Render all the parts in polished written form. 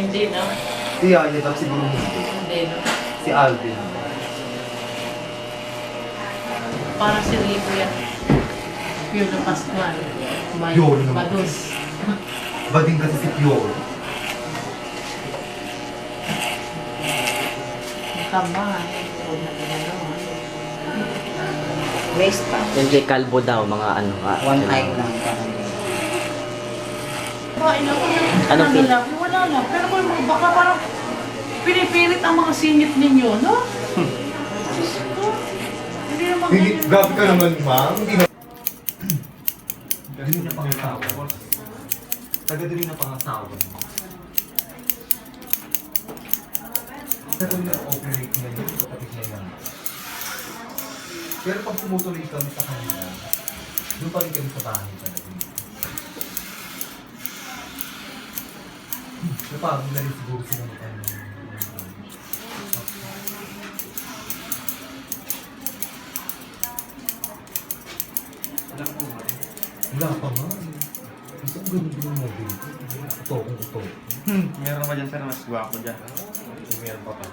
Hindi, no? Si Yaya daw siguro hindi. Hindi, no? Si Alvin. Parang si Rico yan. Piolo Pascual. Piolo naman. Badus. Bading kasi si Piolo. Tama. Huwag na pinagawa. Waste pa. Yung kay Calvo daw, mga ano ka. One eye lang. Kain ako ng Anong pin- lalaki, wala lang. Pero kung baka parang pinipilit ang mga singit ninyo, no? Diyos ko. Hindi naman Hindi, ganyan. grabe ka naman, ma'am. Hindi na... Dali na pangasawa. Taga-dali na pangasawa. Pero na-operate na yun, kapatid niya lang. Pero pag tumutuloy kami sa kanila, doon pa rin kami sa bahay talaga. Napagod na rin siguro sila ng ano. Wala pa nga. Gusto ko ganun din yung model ko. Ito kung ito. Meron ba dyan sir, mas gwapo dyan? Meron pa pa.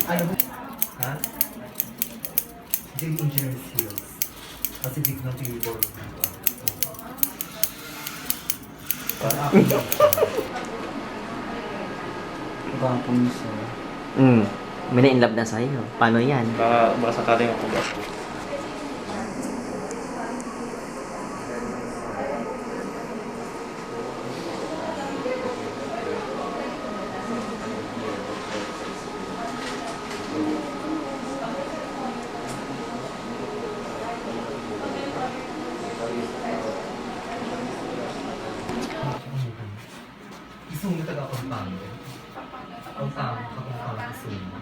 Alam mo? Ha? Hindi yung engineer skills. Kasi di ko ng table. Gwapo niya sir. May na-inlove na sa'yo. Paano yan? Baka sakaling ako ba? Gusto mo taga-Pampanga? Pampanga, Pampanga, gusto mo.